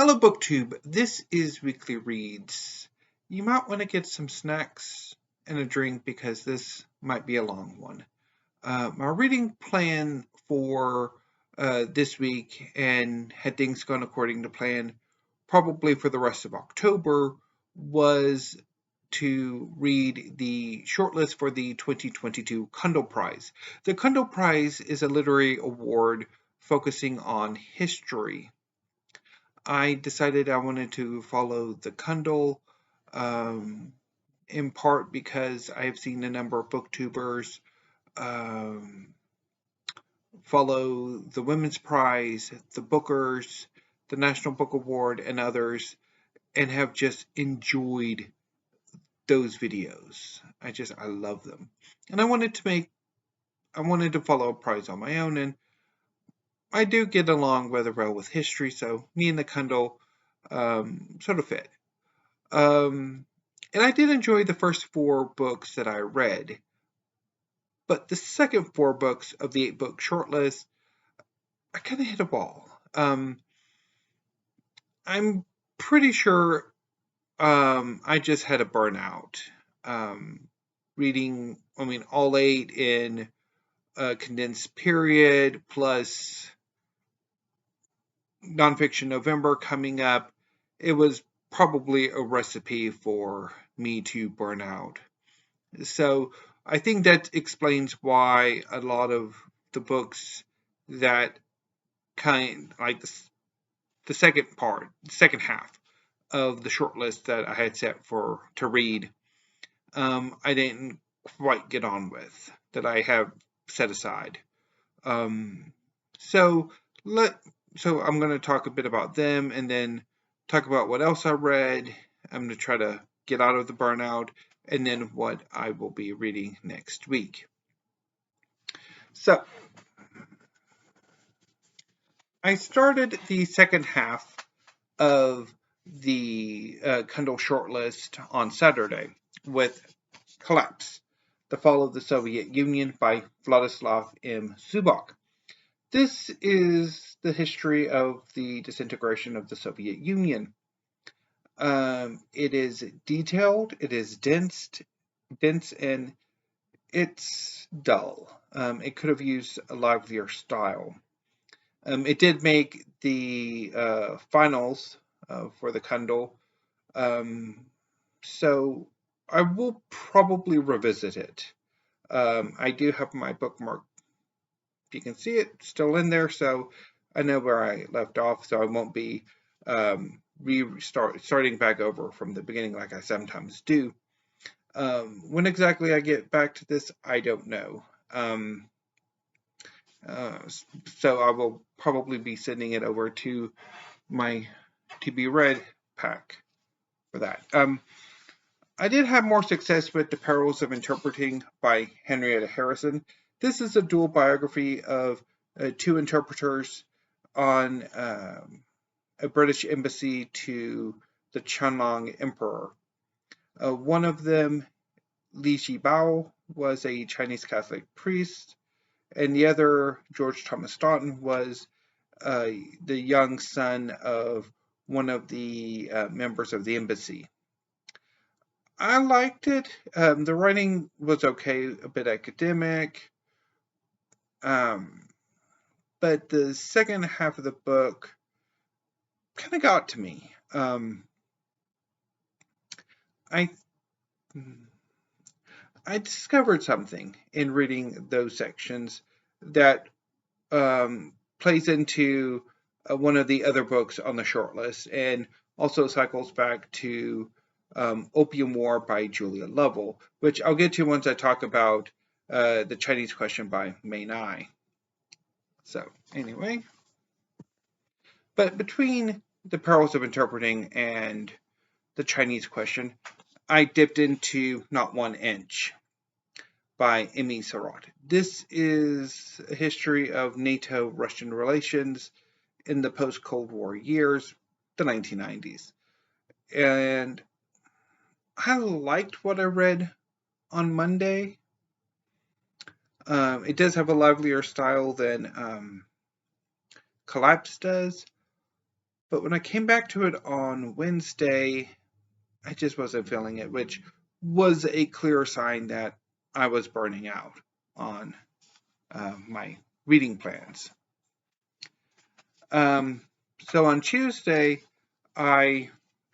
Hello BookTube, this is Weekly Reads. You might want to get some snacks and a drink because this might be a long one. My reading plan for this week, and had things gone according to plan, probably for the rest of October, was to read the shortlist for the 2022 Kundal Prize. The Kundal Prize is a literary award focusing on history. I decided I wanted to follow the Kundal, in part because I have seen a number of booktubers follow the Women's Prize, the Bookers, the National Book Award, and others, and have just enjoyed those videos. I love them. And I wanted to follow a prize on my own, and I do get along rather well with history, so me and the Kundal sort of fit. And I did enjoy the first 4 books that I read, but the second 4 books of the 8-book shortlist, I kind of hit a wall. I'm pretty sure I just had a burnout. Reading, all 8 in a condensed period, plus Nonfiction November coming up, it was probably a recipe for me to burn out. So I think that explains why a lot of the books that the second half of the shortlist that I had set to read, I didn't quite get on with, that I have set aside. So I'm going to talk a bit about them and then talk about what else I read. I'm going to try to get out of the burnout, and then what I will be reading next week. So I started the second half of the Kundal shortlist on Saturday with Collapse, The Fall of the Soviet Union by Vladislav M. Zubok. This is the history of the disintegration of the Soviet Union. It is detailed, it is dense, and it's dull. It could have used a livelier style. It did make the finals for the Kundal, so I will probably revisit it. I do have my bookmark. If you can see it, still in there, so I know where I left off, so I won't be starting back over from the beginning like I sometimes do. When exactly I get back to this, I don't know. So I will probably be sending it over to my to be read pack for that. I did have more success with The Perils of Interpreting by Henrietta Harrison. This is a dual biography of 2 interpreters on a British embassy to the Qianlong Emperor. One of them, Li Shibao, was a Chinese Catholic priest, and the other, George Thomas Staunton, was the young son of one of the members of the embassy. I liked it. The writing was okay, a bit academic, but the second half of the book kind of got to me. I discovered something in reading those sections that plays into one of the other books on the shortlist, and also cycles back to Opium War by Julia Lovell, which I'll get to once I talk about The Chinese Question by Mei Ngai. So anyway, but between The Perils of Interpreting and The Chinese Question, I dipped into Not 1 Inch by Emmy Sarotte. This is a history of NATO-Russian relations in the post-Cold War years, the 1990s. And I liked what I read on Monday. It does have a livelier style than Collapse does, But when I came back to it on Wednesday, I just wasn't feeling it, which was a clear sign that I was burning out on my reading plans. So on Tuesday, I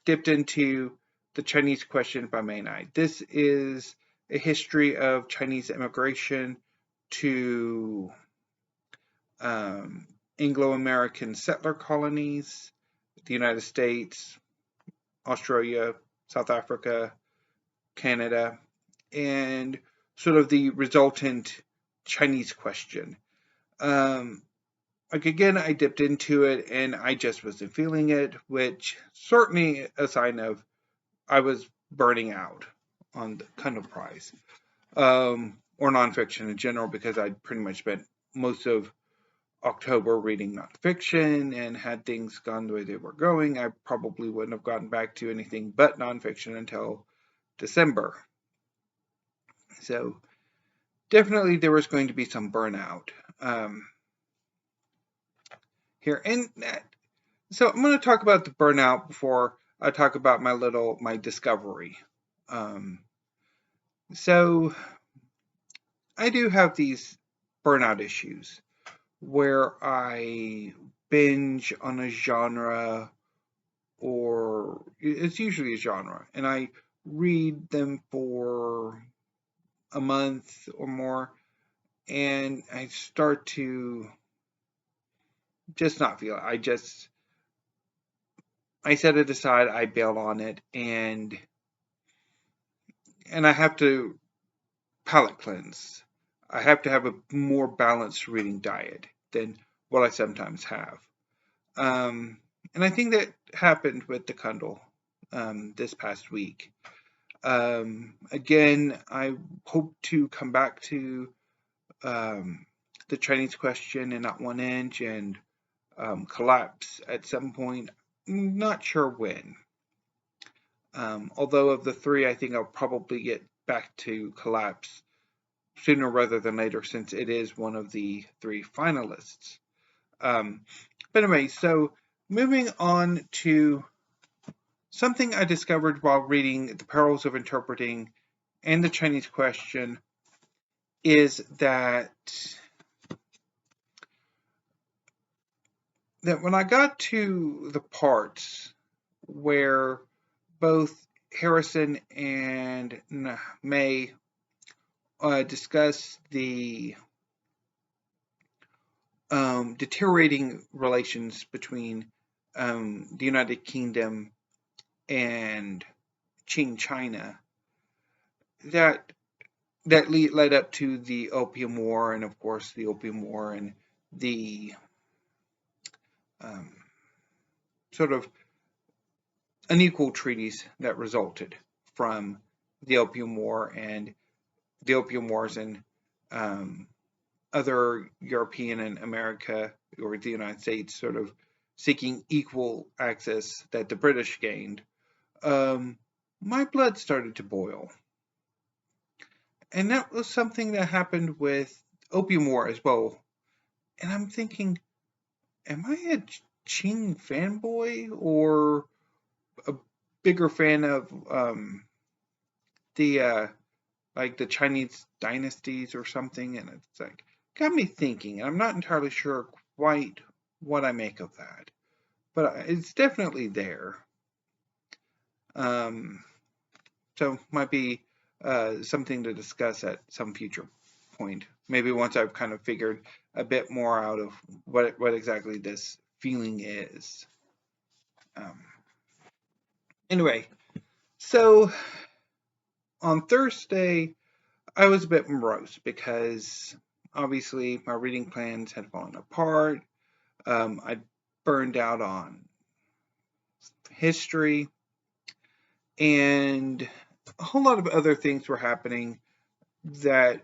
dipped into The Chinese Question by Ngai. This is a history of Chinese immigration to Anglo-American settler colonies, the United States, Australia, South Africa, Canada, and sort of the resultant Chinese question. Again, I dipped into it and I just wasn't feeling it, which certainly a sign of I was burning out on the kind of prize, or nonfiction in general, because I'd pretty much spent most of October reading nonfiction, and had things gone the way they were going, I probably wouldn't have gotten back to anything but nonfiction until December. So definitely there was going to be some burnout here. And so I'm going to talk about the burnout before I talk about my discovery. So I do have these burnout issues where I binge on a genre, or it's usually a genre, and I read them for a month or more, and I start to just not feel it. I set it aside, I bail on it, and I have to palate cleanse. I have to have a more balanced reading diet than what I sometimes have. And I think that happened with the Kindle this past week. Again, I hope to come back to the Chinese Question and Not One Inch and Collapse at some point. Not sure when. Although of the three, I think I'll probably get back to Collapse sooner rather than later, since it is one of the three finalists. But anyway, so moving on to something I discovered while reading The Perils of Interpreting and The Chinese Question is that when I got to the parts where both Harrison and May discuss the deteriorating relations between the United Kingdom and Qing China, that led up to the Opium War, and of course the Opium War and the sort of unequal treaties that resulted from the Opium War and the Opium Wars in other European and America, or the United States, sort of seeking equal access that the British gained. My blood started to boil. And that was something that happened with Opium War as well. And I'm thinking, am I a Qing fanboy or a bigger fan of the Chinese dynasties or something? And it's like, got me thinking. I'm not entirely sure quite what I make of that, but it's definitely there. So might be something to discuss at some future point. Maybe once I've kind of figured a bit more out of what exactly this feeling is. Anyway, so on Thursday, I was a bit morose because obviously my reading plans had fallen apart. I burned out on history, and a whole lot of other things were happening that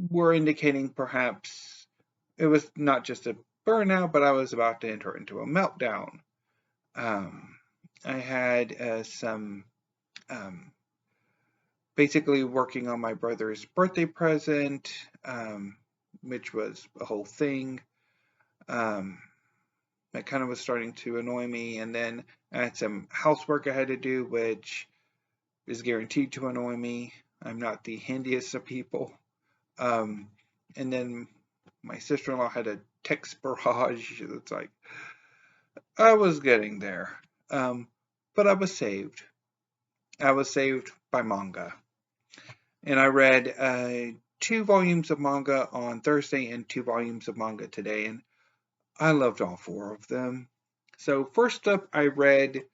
were indicating perhaps it was not just a burnout, but I was about to enter into a meltdown. I had some basically working on my brother's birthday present, which was a whole thing. That kind of was starting to annoy me. And then I had some housework I had to do, which is guaranteed to annoy me. I'm not the handiest of people. And then my sister-in-law had a text barrage. It's like, I was getting there. But I was saved. I was saved by manga. And I read 2 volumes of manga on Thursday and 2 volumes of manga today, and I loved all 4 of them. So first up, I read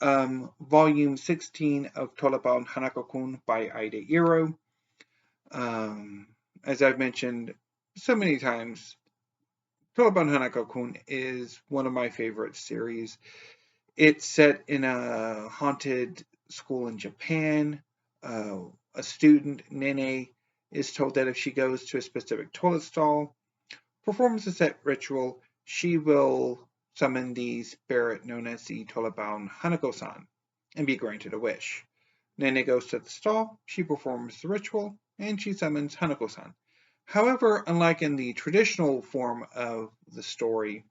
volume 16 of Tolobon Hanako-kun by AidaIro. As I've mentioned so many times, Tolobon Hanako-kun is one of my favorite series. It's set in a haunted school in Japan. A student, Nene, is told that if she goes to a specific toilet stall, performs a set ritual, she will summon the spirit known as the Tolobon Hanako-san and be granted a wish. Nene goes to the stall, she performs the ritual, and she summons Hanako-san. However, unlike in the traditional form of the story,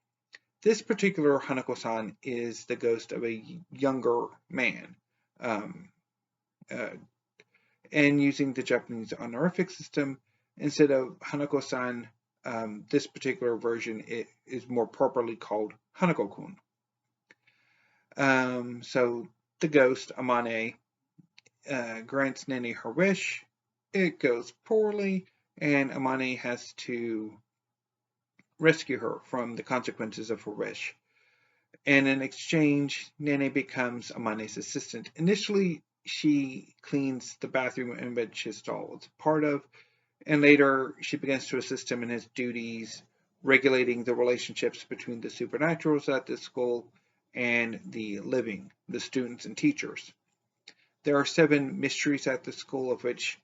this particular Hanako-san is the ghost of a younger man. And using the Japanese honorific system, instead of Hanako-san, this particular version is more properly called Hanako-kun. So the ghost, Amane, grants Nene her wish. It goes poorly, and Amane has to rescue her from the consequences of her wish. And in exchange, Nene becomes Amane's assistant. Initially, she cleans the bathroom in which his stall is part of, and later she begins to assist him in his duties, regulating the relationships between the supernaturals at the school and the living, the students and teachers. There are 7 mysteries at the school, of which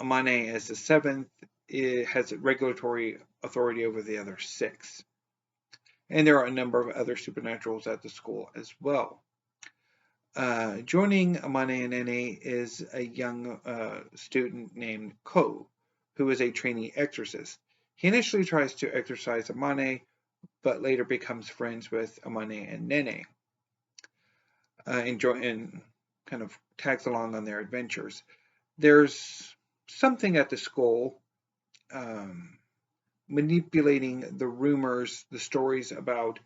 Amane, as the 7th, has regulatory authority over the other 6. And there are a number of other supernaturals at the school as well. Joining Amane and Nene is a young student named Ko, who is a trainee exorcist. He initially tries to exorcise Amane, but later becomes friends with Amane and Nene, and kind of tags along on their adventures. There's something at the school manipulating the rumors, the stories about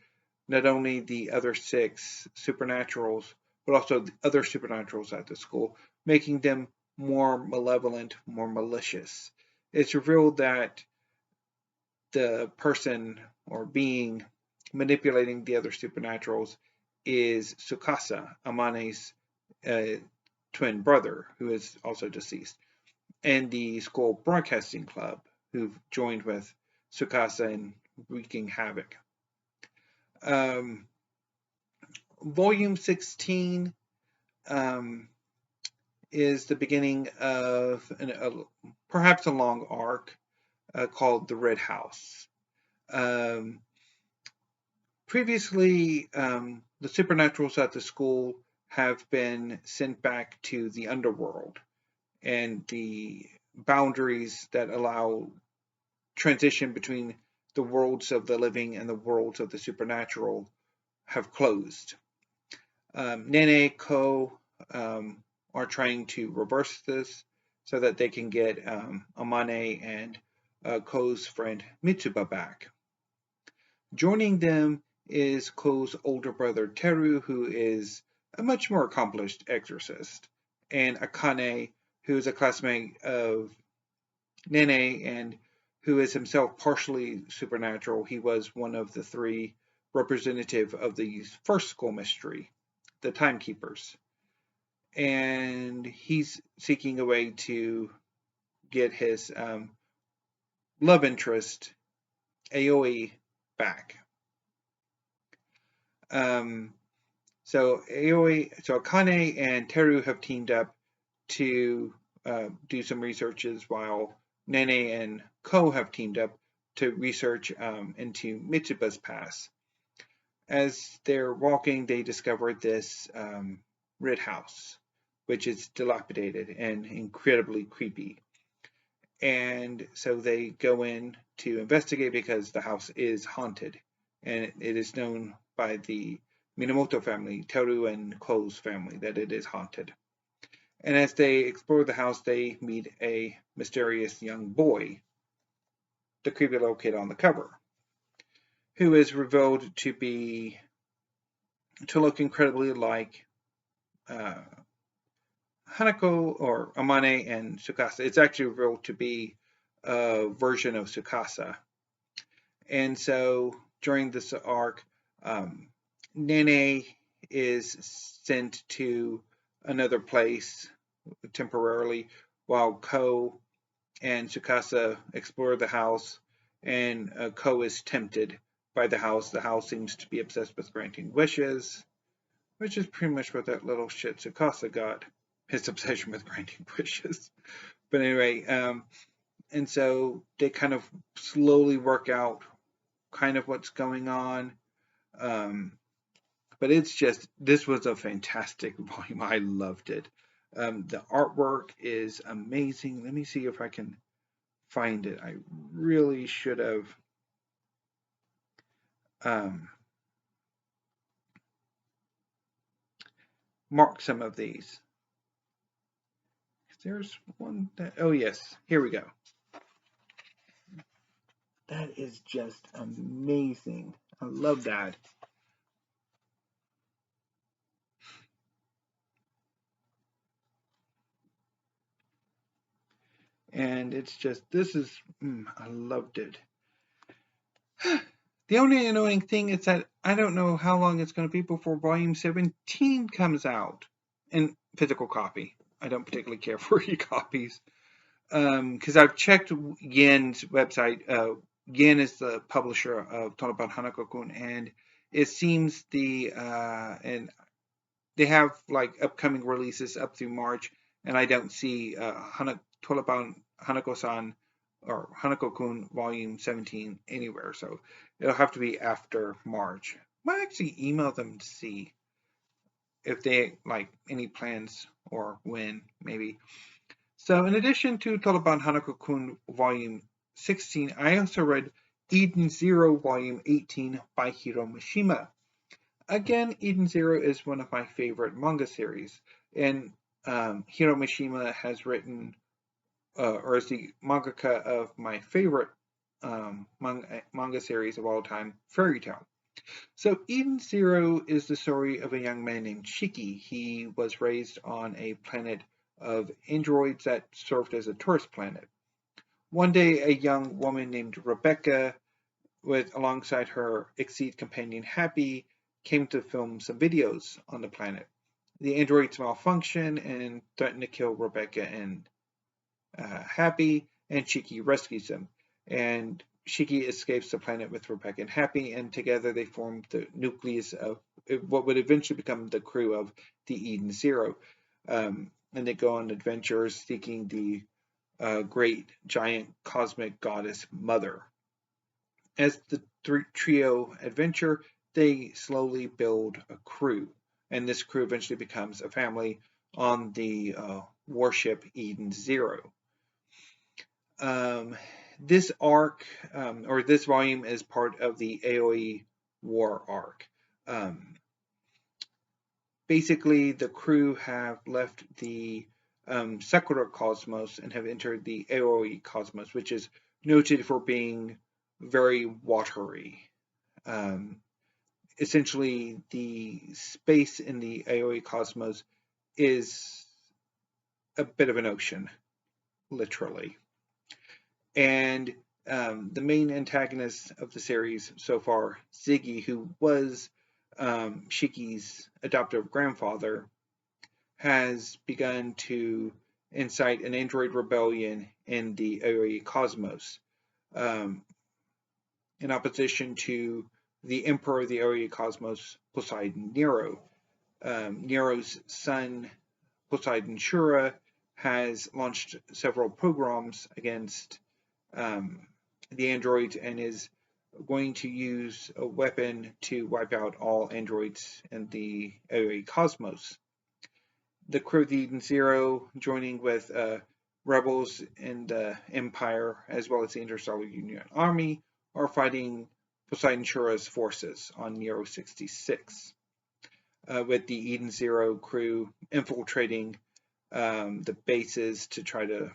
not only the other 6 supernaturals, but also the other supernaturals at the school, making them more malevolent, more malicious. It's revealed that the person or being manipulating the other supernaturals is Tsukasa, Amane's twin brother, who is also deceased, and the school broadcasting club, who've joined with Tsukasa in wreaking havoc. Volume 16 is the beginning of perhaps a long arc called The Red House. Previously, the supernaturals at the school have been sent back to the underworld, and the boundaries that allow transition between the worlds of the living and the worlds of the supernatural have closed. Nene, Ko are trying to reverse this so that they can get Amane and Ko's friend Mitsuba back. Joining them is Ko's older brother Teru, who is a much more accomplished exorcist, and Akane, who is a classmate of Nene and who is himself partially supernatural. He was one of the 3 representative of the first school mystery, the Timekeepers. And he's seeking a way to get his love interest, Aoi, back. So Akane and Teru have teamed up to do some researches, while Nene and Ko have teamed up to research into Mitsuba's past. As they're walking, they discover this red house, which is dilapidated and incredibly creepy. And so they go in to investigate because the house is haunted, and it is known by the Minamoto family, Teru and Ko's family, that it is haunted. And as they explore the house, they meet a mysterious young boy, the creepy little kid on the cover, who is revealed to look incredibly like Hanako or Amane and Tsukasa. It's actually revealed to be a version of Tsukasa. And so during this arc, Nene is sent to another place temporarily while Ko and Tsukasa explore the house, and Ko is tempted by the house. The house seems to be obsessed with granting wishes, which is pretty much what that little shit Tsukasa got, his obsession with granting wishes. But anyway, and so they kind of slowly work out kind of what's going on. But it's just, this was a fantastic volume. I loved it. The artwork is amazing. Let me see if I can find it. I really should have marked some of these. There's one that, oh yes, here we go. That is just amazing. I love that. And it's just, this is, I loved it. The only annoying thing is that I don't know how long it's going to be before volume 17 comes out in physical copy. I don't particularly care for e-copies. Because I've checked Yen's website. Yen is the publisher of Tolaban Hanako-kun, and it seems and they have like upcoming releases up through March, and I don't see Tolaban Hanako-san or Hanako-kun volume 17 anywhere, so it'll have to be after March. I might actually email them to see if they like any plans or when, maybe. So in addition to Tolaban Hanako-kun volume 16, I also read Eden Zero volume 18 by Hiro Mashima. Again, Eden Zero is one of my favorite manga series, and Hiro Mashima has written, or is the mangaka of my favorite manga series of all time, Fairy Tail. So Eden Zero is the story of a young man named Shiki. He was raised on a planet of androids that served as a tourist planet. One day, a young woman named Rebecca, alongside her Exceed companion Happy, came to film some videos on the planet. The androids malfunction and threaten to kill Rebecca and Happy, and Shiki rescues them. And Shiki escapes the planet with Rebecca and Happy, and together they form the nucleus of what would eventually become the crew of the Eden Zero. And they go on adventures seeking the great giant cosmic goddess Mother. As the trio adventure, they slowly build a crew, and this crew eventually becomes a family on the warship Eden Zero. This arc, or this volume, is part of the Aoi War arc. Basically, the crew have left the Sakura cosmos and have entered the Aoi cosmos, which is noted for being very watery. Essentially, the space in the Aoi cosmos is a bit of an ocean, literally. And the main antagonist of the series so far, Ziggy, who was Shiki's adoptive grandfather, has begun to incite an android rebellion in the Aoi cosmos in opposition to the emperor of the Aoi cosmos, Poseidon Nero. Nero's son, Poseidon Shura, has launched several pogroms against the androids and is going to use a weapon to wipe out all androids in the Aoi cosmos. The crew of the Eden Zero, joining with rebels in the Empire as well as the Interstellar Union Army, are fighting Poseidon Shura's forces on Nero 66, with the Eden Zero crew infiltrating the bases to try to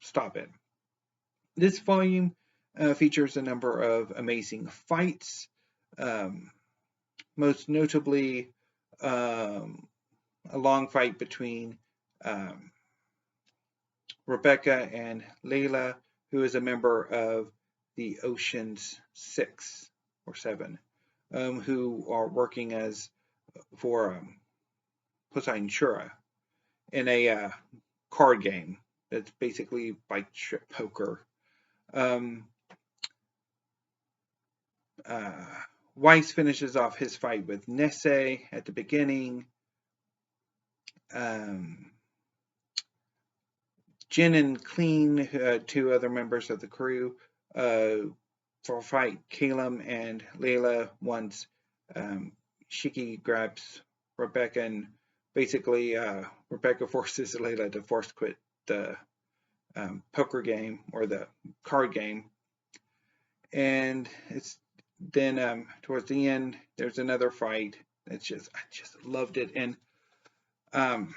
stop it. This volume features a number of amazing fights, most notably a long fight between Rebecca and Layla, who is a member of the Ocean's 6 or 7, who are working for Poseidon Shura in a card game that's basically like strip poker. Weiss finishes off his fight with Nesse at the beginning. Jin and Clean, two other members of the crew, for fight Calum and Layla once Shiki grabs Rebecca, and basically Rebecca forces Layla to force quit the poker game or the card game. And it's then towards the end there's another fight. I just loved it. And the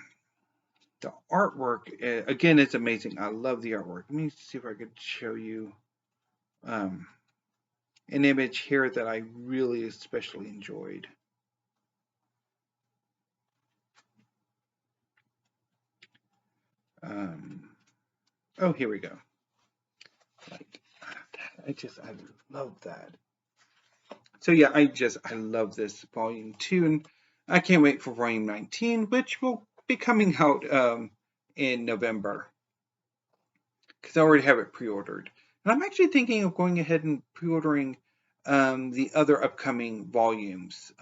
artwork again is amazing. I love the artwork. Let me see if I could show you an image here that I really especially enjoyed. Oh, here we go. Like, I love that. So yeah, I love this volume 2, and I can't wait for volume 19, which will be coming out in November, because I already have it pre-ordered. And I'm actually thinking of going ahead and pre-ordering the other upcoming volumes.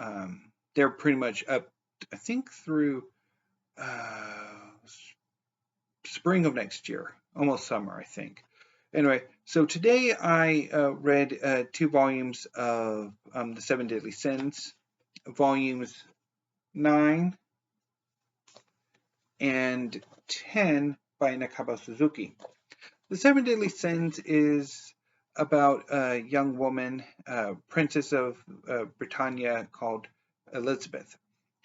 They're pretty much up, I think, through spring of next year, almost summer, I think. Anyway, so today I read 2 volumes of The 7 Deadly Sins, volumes 9 and 10 by Nakaba Suzuki. The 7 Deadly Sins is about a young woman, princess of Britannia called Elizabeth,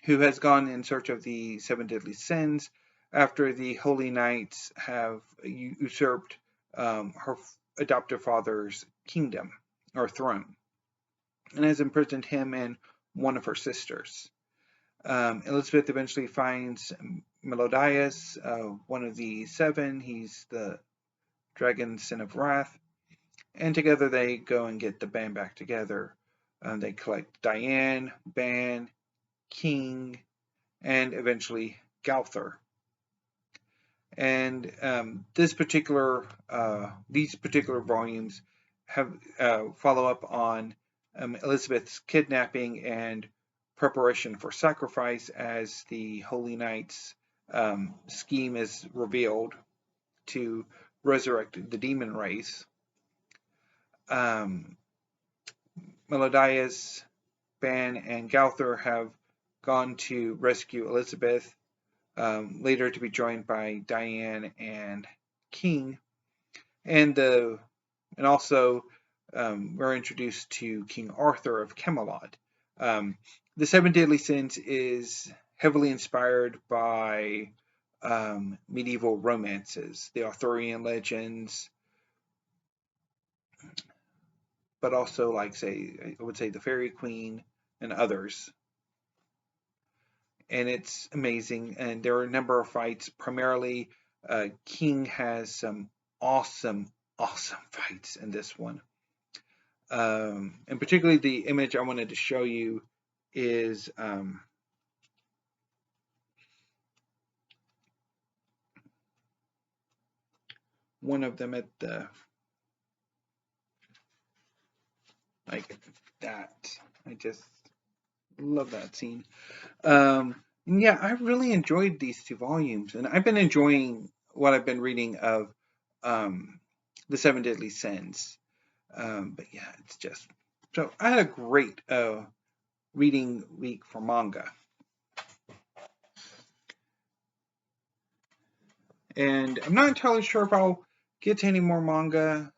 who has gone in search of the 7 Deadly Sins after the Holy Knights have usurped her adoptive father's kingdom or throne, and has imprisoned him and one of her sisters. Elizabeth eventually finds Melodias, one of the 7. He's the dragon sin of wrath, and together they go and get the band back together. They collect Diane, Ban, King, and eventually Gowther. And these particular volumes have follow up on Elizabeth's kidnapping and preparation for sacrifice as the Holy Knights' scheme is revealed to resurrect the demon race. Melodias, Ban, and Gowther have gone to rescue Elizabeth, later to be joined by Diane and King, and also we're introduced to King Arthur of Camelot. The 7 Deadly Sins is heavily inspired by medieval romances, the Arthurian legends, but also, like, I would say the Fairy Queen and others. And it's amazing. And there are a number of fights. Primarily, King has some awesome fights in this one. And particularly the image I wanted to show you is one of them at the, like that. I just love that scene. Yeah, I really enjoyed these 2 volumes, and I've been enjoying what I've been reading of the 7 Deadly Sins. But yeah, it's just, so I had a great reading week for manga. And I'm not entirely sure if I'll get to any more manga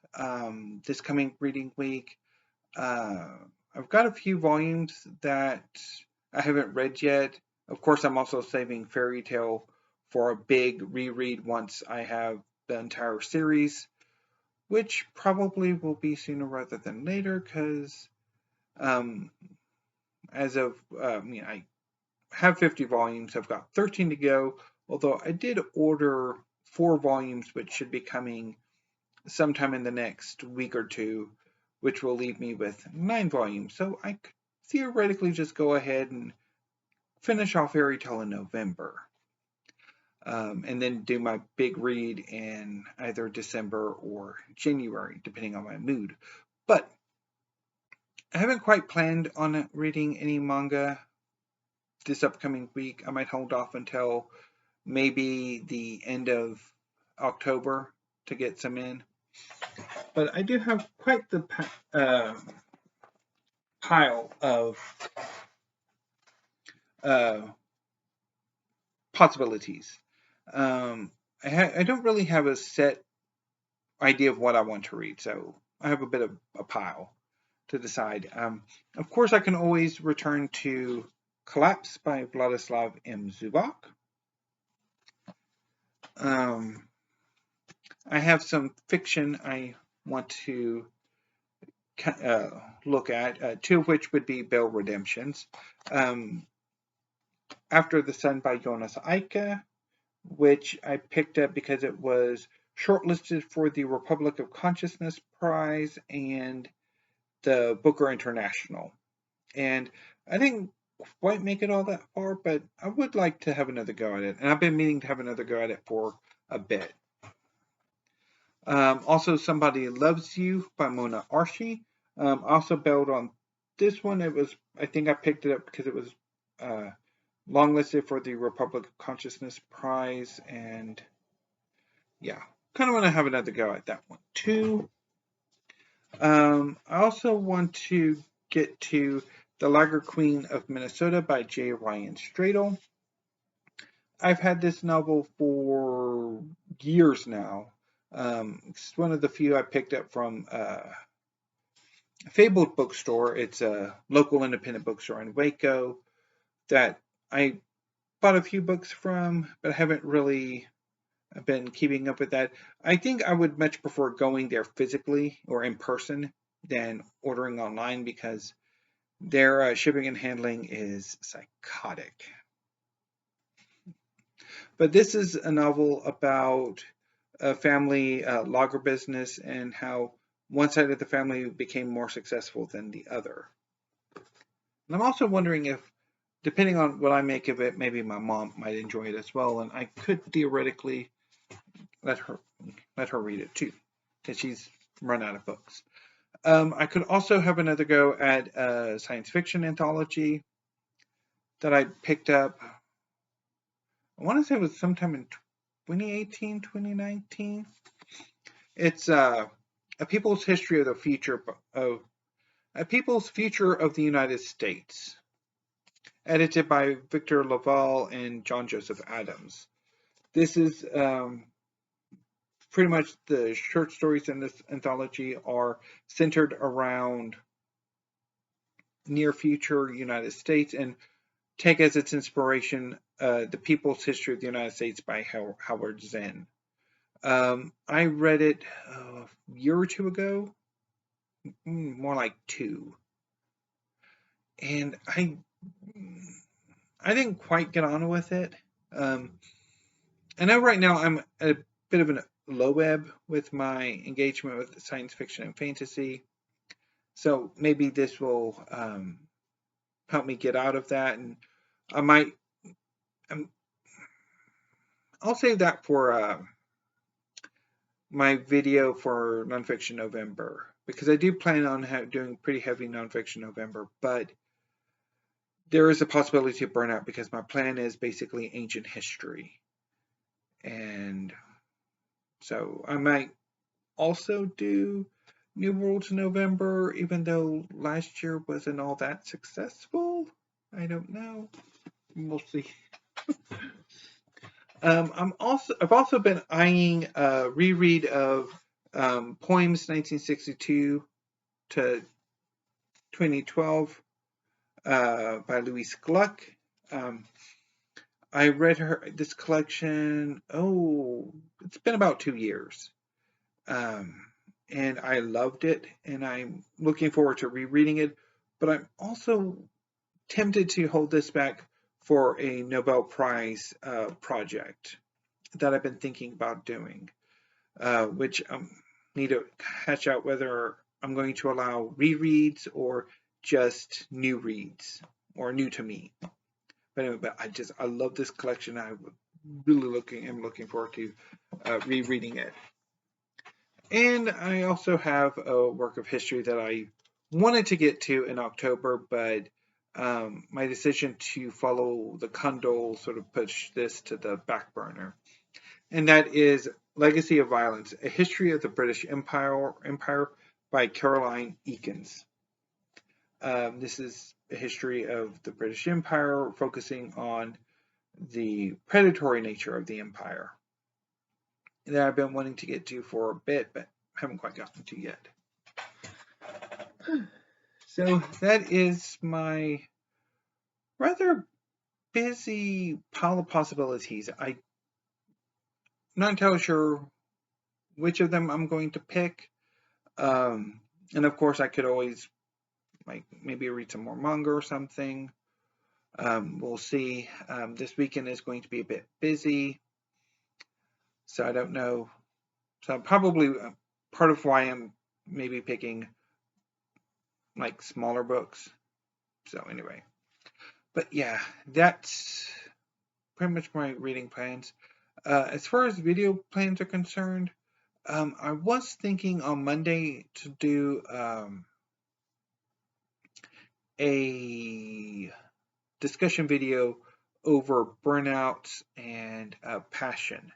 this coming reading week. I've got a few volumes that I haven't read yet. Of course, I'm also saving Fairy Tale for a big reread once I have the entire series, which probably will be sooner rather than later because as of, I have 50 volumes. I've got 13 to go, although I did order 4 volumes, which should be coming sometime in the next week or two, which will leave me with 9 volumes. So I could theoretically just go ahead and finish off Fairy Tale in November. And then do my big read in either December or January, depending on my mood. But I haven't quite planned on reading any manga this upcoming week. I might hold off until maybe the end of October to get some in. But I do have quite the pile of possibilities. I don't really have a set idea of what I want to read, so I have a bit of a pile to decide. Of course, I can always return to Collapse by Vladislav M. Zubok. I have some fiction I want to look at, 2 of which would be Bell Redemptions. After the Sun by Jonas Eika, which I picked up because it was shortlisted for the Republic of Consciousness Prize and the Booker International. And I didn't quite make it all that far, but I would like to have another go at it. And I've been meaning to have another go at it for a bit. Also, Somebody Loves You by Mona Arshii. Also bailed on this one. I think I picked it up because it was longlisted for the Republic of Consciousness Prize, and yeah, kind of want to have another go at that one too. I also want to get to The Lager Queen of Minnesota by J. Ryan Stradal. I've had this novel for years now. It's one of the few I picked up from Fabled Bookstore. It's a local independent bookstore in Waco that I bought a few books from, but I haven't really been keeping up with that. I think I would much prefer going there physically or in person than ordering online because their shipping and handling is psychotic. But this is a novel about a family lager business and how one side of the family became more successful than the other. And I'm also wondering if, depending on what I make of it, maybe my mom might enjoy it as well, and I could theoretically let her read it too, because she's run out of books. I could also have another go at a science fiction anthology that I picked up. I want to say it was sometime in 2018, 2019. It's A People's History of the Future of A People's Future of the United States, edited by Victor LaValle and John Joseph Adams. This is pretty much the short stories in this anthology are centered around near future United States and take as its inspiration The People's History of the United States by Howard Zinn. I read it a year or two ago, more like 2. And I didn't quite get on with it. I know right now I'm at a bit of a low ebb with my engagement with science fiction and fantasy. So maybe this will help me get out of that. And I might, I'll save that for my video for Nonfiction November, because I do plan on doing pretty heavy Nonfiction November, but there is a possibility of burnout because my plan is basically ancient history. And so I might also do New Worlds November, even though last year wasn't all that successful. I don't know. We'll see. I've also been eyeing a reread of Poems 1962 to 2012 by Louise Gluck. I read this collection, it's been about 2 years. And I loved it, and I'm looking forward to rereading it, but I'm also tempted to hold this back for a Nobel Prize project that I've been thinking about doing, which I need to hatch out whether I'm going to allow rereads or just new reads, or new to me. But anyway, I love this collection. I'm looking forward to rereading it. And I also have a work of history that I wanted to get to in October, but my decision to follow the Kundal sort of pushed this to the back burner. And that is Legacy of Violence, A History of the British Empire by Caroline Elkins. This is a history of the British Empire, focusing on the predatory nature of the empire that I've been wanting to get to for a bit, but haven't quite gotten to yet. So that is my rather busy pile of possibilities. I'm not entirely sure which of them I'm going to pick. And of course, I could always maybe read some more manga or something. We'll see. This weekend is going to be a bit busy, so I don't know. So probably part of why I'm maybe picking smaller books. So anyway, but yeah, that's pretty much my reading plans. As far as video plans are concerned, I was thinking on Monday to do a discussion video over burnout and passion,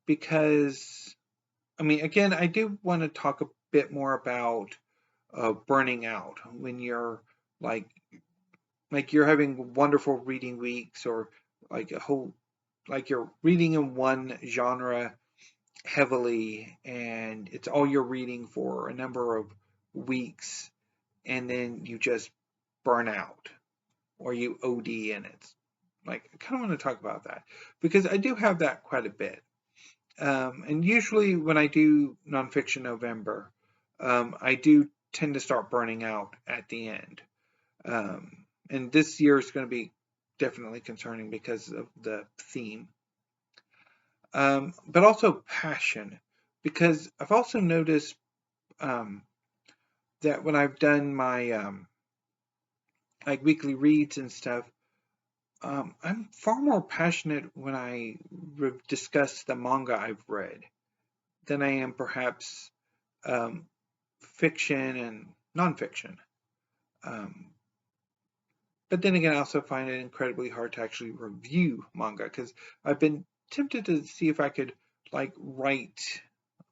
because again, I do want to talk a bit more about burning out when you're you're having wonderful reading weeks, or you're reading in one genre heavily, and it's all you're reading for a number of weeks, and then you just burn out or you OD, and it's I kind of want to talk about that, because I do have that quite a bit. And usually when I do Nonfiction November, I do tend to start burning out at the end. And this year is going to be definitely concerning because of the theme. But also passion, because I've also noticed that when I've done my weekly reads and stuff, I'm far more passionate when I discuss the manga I've read than I am perhaps fiction and nonfiction. But then again, I also find it incredibly hard to actually review manga, because I've been tempted to see if I could write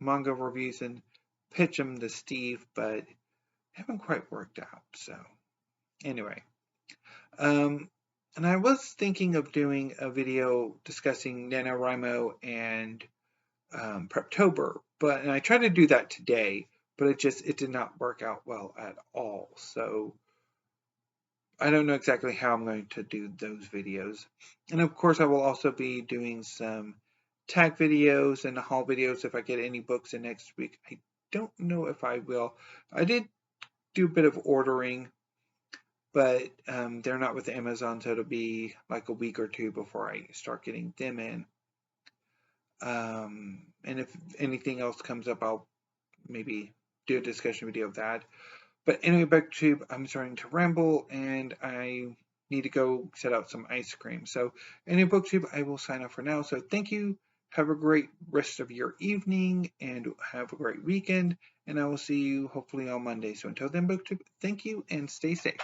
manga reviews and pitch them to Steve, but haven't quite worked out. So anyway, and I was thinking of doing a video discussing NaNoWriMo and Preptober, and I tried to do that today, but it did not work out well at all. So I don't know exactly how I'm going to do those videos. And of course, I will also be doing some tag videos and haul videos if I get any books in next week. I don't know if I will. I did do a bit of ordering, but they're not with Amazon, so it'll be a week or two before I start getting them in. And if anything else comes up, I'll maybe do a discussion video of that. But anyway, back to, I'm starting to ramble, and I need to go set out some ice cream. So anyway, BookTube, I will sign off for now. So thank you. Have a great rest of your evening, and have a great weekend. And I will see you hopefully on Monday. So until then, BookTube, thank you, and stay safe.